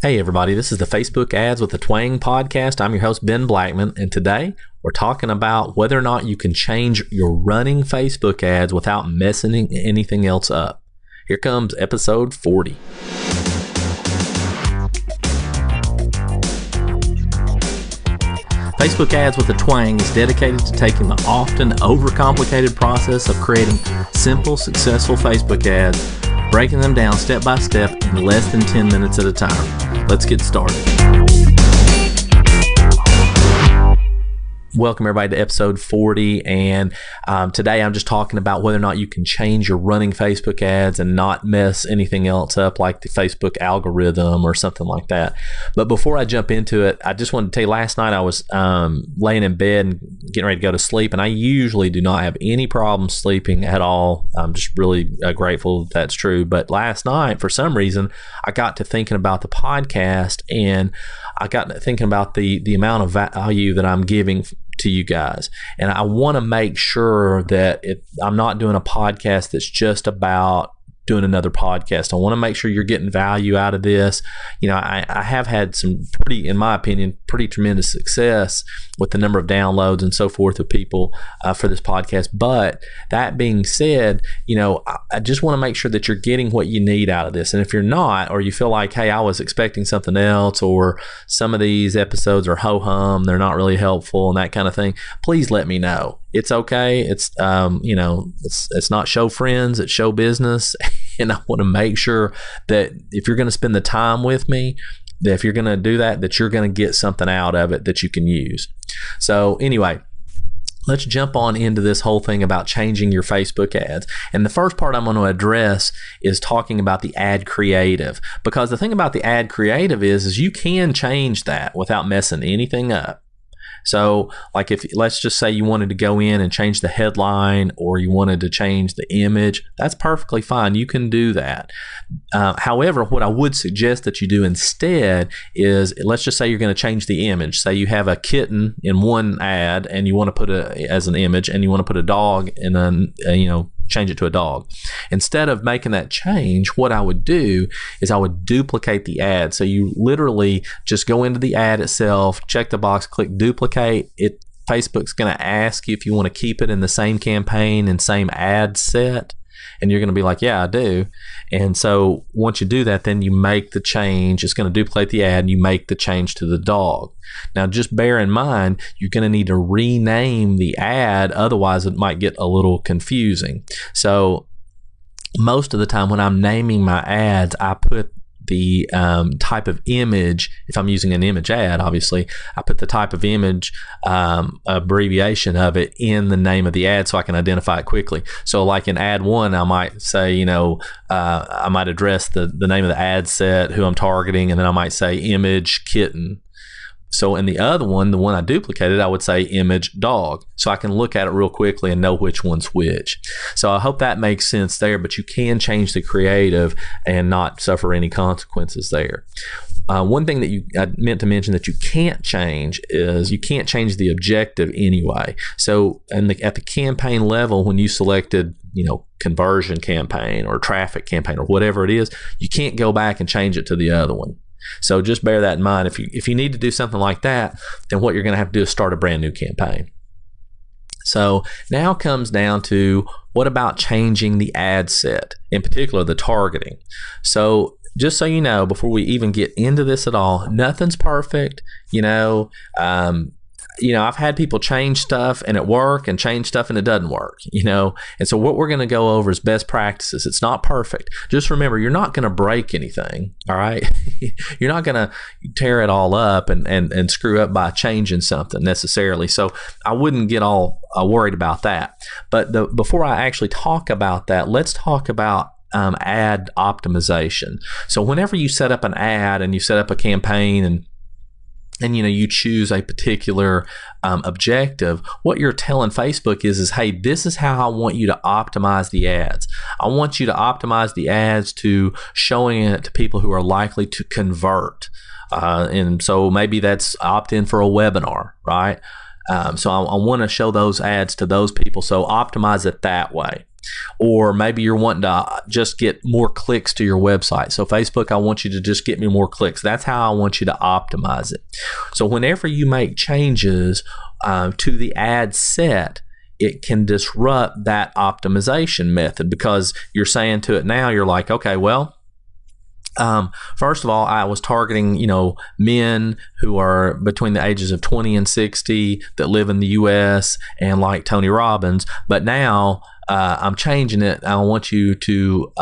Hey everybody, this is the Facebook Ads with the Twang podcast. I'm your host, Ben Blackman, and today we're talking about whether or not you can change your running Facebook ads without messing anything else up. Here comes episode 40. Facebook Ads with the Twang is dedicated to taking the often overcomplicated process of creating simple, successful Facebook ads, breaking them down step by step in less than 10 minutes at a time. Let's get started. Welcome everybody to episode 40, and today I'm just talking about whether or not you can change your running Facebook ads and not mess anything else up like the Facebook algorithm or something like that. But before I jump into it, I just wanted to tell you, last night I was laying in bed and getting ready to go to sleep, and I usually do not have any problem sleeping at all. I'm just really grateful that that's true. But last night, for some reason, I got to thinking about the podcast, and I got to thinking about the amount of value that I'm giving to you guys. And I want to make sure that I'm not doing a podcast that's just about doing another podcast. I want to make sure you're getting value out of this. You know, I have had some pretty, in my opinion, pretty tremendous success with the number of downloads and so forth of people for this podcast. But that being said, you know, I just want to make sure that you're getting what you need out of this. And if you're not, or you feel like, hey, I was expecting something else, or some of these episodes are ho-hum, they're not really helpful and that kind of thing, please let me know. It's okay. It's, it's not show friends, it's show business. And I want to make sure that if you're going to spend the time with me, that if you're going to do that, that you're going to get something out of it that you can use. So anyway, let's jump on into this whole thing about changing your Facebook ads. And the first part I'm going to address is talking about the ad creative. Because the thing about the ad creative is you can change that without messing anything up. So like if, let's just say you wanted to go in and change the headline, or you wanted to change the image, that's perfectly fine. You can do that. However, what I would suggest that you do instead is, let's just say you're going to change the image. Say you have a kitten in one ad and you want to put as an image, and you want to put a dog in change it to a dog. Instead of making that change, what I would do is I would duplicate the ad. So you literally just go into the ad itself, check the box, click duplicate. Facebook's going to ask you if you want to keep it in the same campaign and same ad set. And you're going to be like, yeah, I do. And so once you do that, then you make the change. It's going to duplicate the ad, and you make the change to the dog. Now, just bear in mind, you're going to need to rename the ad. Otherwise, it might get a little confusing. So most of the time when I'm naming my ads, I put the type of image. If I'm using an image ad, obviously, I put the type of image abbreviation of it in the name of the ad so I can identify it quickly. So like in ad one, I might say, I might address the name of the ad set, who I'm targeting, and then I might say image kitten. So in the other one, the one I duplicated, I would say image dog. So I can look at it real quickly and know which one's which. So I hope that makes sense there, but you can change the creative and not suffer any consequences there. One thing that I meant to mention that you can't change is you can't change the objective anyway. So at the campaign level, when you selected, conversion campaign or traffic campaign or whatever it is, you can't go back and change it to the other one. So just bear that in mind. If you need to do something like that, then what you're going to have to do is start a brand new campaign. So now comes down to, what about changing the ad set, in particular the targeting? So just so you know, before we even get into this at all, nothing's perfect. I've had people change stuff and it work, and change stuff and it doesn't work, and so what we're going to go over is best practices. It's not perfect. Just remember, you're not going to break anything. All right. You're not going to tear it all up and screw up by changing something necessarily. So I wouldn't get all worried about that. But before I actually talk about that, let's talk about ad optimization. So whenever you set up an ad and you set up a campaign and you choose a particular objective, what you're telling Facebook is, hey, this is how I want you to optimize the ads. I want you to optimize the ads to showing it to people who are likely to convert. And so maybe that's opt in for a webinar, right? So I want to show those ads to those people. So optimize it that way. Or maybe you're wanting to just get more clicks to your website. So Facebook, I want you to just get me more clicks. That's how I want you to optimize it. So whenever you make changes to the ad set, it can disrupt that optimization method, because you're saying to it now, you're like, okay, well, first of all, I was targeting, men who are between the ages of 20 and 60 that live in the U.S. and like Tony Robbins. But now I'm changing it. I want you to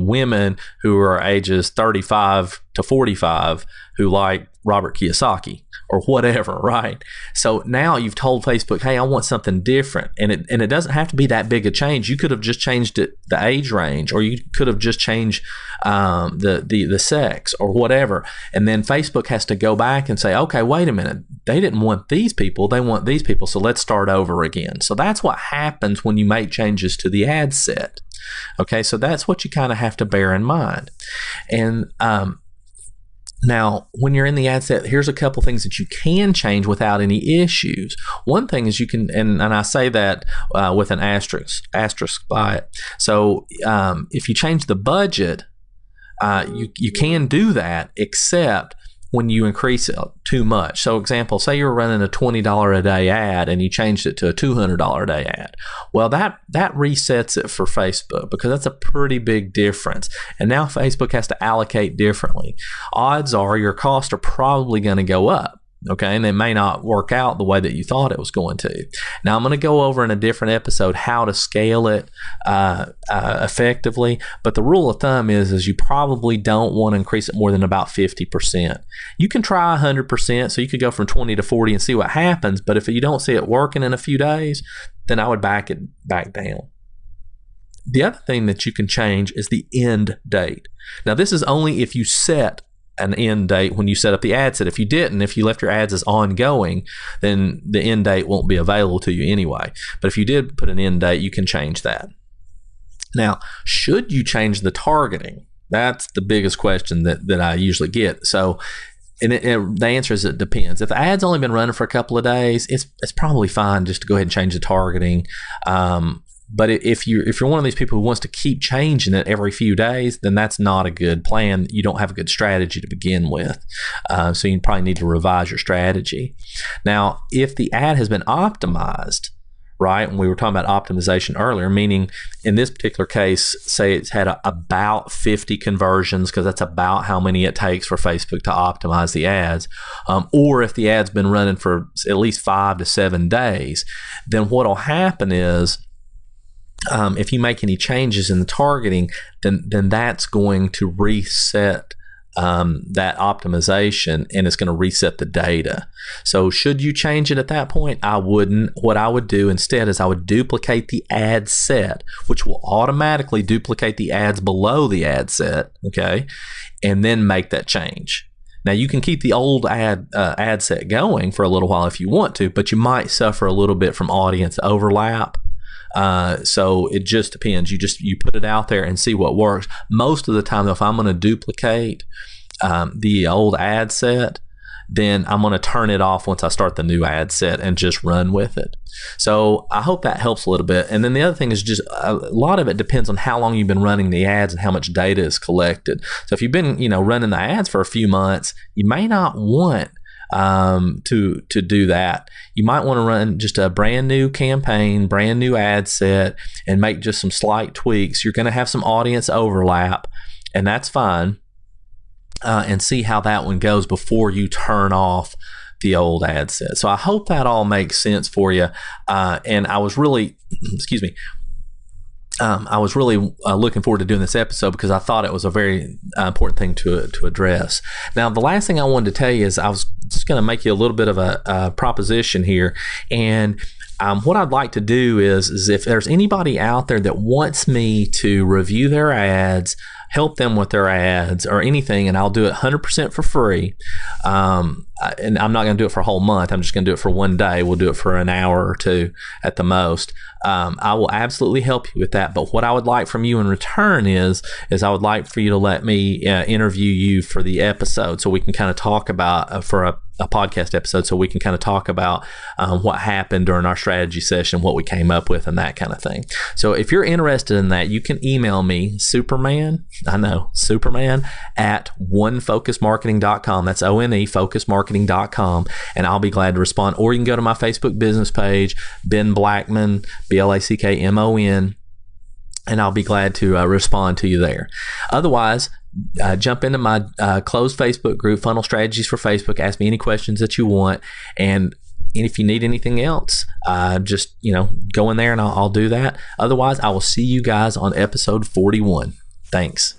women who are ages 35 to 45 who like Robert Kiyosaki or whatever, right? So now you've told Facebook, hey, I want something different. And it doesn't have to be that big a change. You could have just changed it, the age range, or you could have just changed the sex or whatever. And then Facebook has to go back and say, okay, wait a minute. They didn't want these people. They want these people. So let's start over again. So that's what happens when you make changes to the ad set. Okay, so that's what you kind of have to bear in mind. And now, when you're in the ad set, here's a couple things that you can change without any issues. One thing is you can, and I say that with an asterisk by it. So if you change the budget, you can do that, except when you increase it too much. So example, say you're running a $20 a day ad and you changed it to a $200 a day ad. Well, that resets it for Facebook, because that's a pretty big difference. And now Facebook has to allocate differently. Odds are your costs are probably going to go up. Okay, and they may not work out the way that you thought it was going to. Now, I'm going to go over in a different episode how to scale it effectively, but the rule of thumb is you probably don't want to increase it more than about 50%. You can try 100%, so you could go from 20 to 40 and see what happens, but if you don't see it working in a few days, then I would back down. The other thing that you can change is the end date. Now, this is only if you set an end date when you set up the ad set. If you didn't, if you left your ads as ongoing, then the end date won't be available to you anyway. But if you did put an end date, you can change that. Now, should you change the targeting? That's the biggest question that I usually get. So, the answer is it depends. If the ad's only been running for a couple of days, it's probably fine just to go ahead and change the targeting. But if you're one of these people who wants to keep changing it every few days, then that's not a good plan. You don't have a good strategy to begin with. So you probably need to revise your strategy. Now, if the ad has been optimized, right, and we were talking about optimization earlier, meaning in this particular case, say it's had about 50 conversions, because that's about how many it takes for Facebook to optimize the ads, or if the ad's been running for at least 5 to 7 days, then what'll happen is, if you make any changes in the targeting, then that's going to reset that optimization, and it's going to reset the data. So should you change it at that point? I wouldn't. What I would do instead is I would duplicate the ad set, which will automatically duplicate the ads below the ad set, okay, and then make that change. Now, you can keep the old ad set going for a little while if you want to, but you might suffer a little bit from audience overlap. So it just depends. You put it out there and see what works. Most of the time, though, if I'm going to duplicate the old ad set, then I'm going to turn it off once I start the new ad set and just run with it. So I hope that helps a little bit. And then the other thing is just a lot of it depends on how long you've been running the ads and how much data is collected. So if you've been running the ads for a few months, you may not want to do that. You might want to run just a brand new campaign, brand new ad set, and make just some slight tweaks. You're going to have some audience overlap, and that's fine. And see how that one goes before you turn off the old ad set. So I hope that all makes sense for you. And I was really, looking forward to doing this episode because I thought it was a very important thing to address. Now, the last thing I wanted to tell you is I was just going to make you a little bit of a proposition here. And what I'd like to do is if there's anybody out there that wants me to review their ads, help them with their ads or anything, and I'll do it 100% for free. And I'm not going to do it for a whole month. I'm just going to do it for one day. We'll do it for an hour or two at the most. I will absolutely help you with that. But what I would like from you in return is I would like for you to let me interview you for the episode so we can kind of talk about for a podcast episode so we can kind of talk about what happened during our strategy session, what we came up with, and that kind of thing. So if you're interested in that, you can email me, Superman at onefocusmarketing.com. That's ONE, focusmarketing.com, and I'll be glad to respond. Or you can go to my Facebook business page, Ben Blackmon, BLACKMON, and I'll be glad to respond to you there. Otherwise, jump into my closed Facebook group, Funnel Strategies for Facebook. Ask me any questions that you want. And if you need anything else, just go in there and I'll do that. Otherwise, I will see you guys on episode 41. Thanks.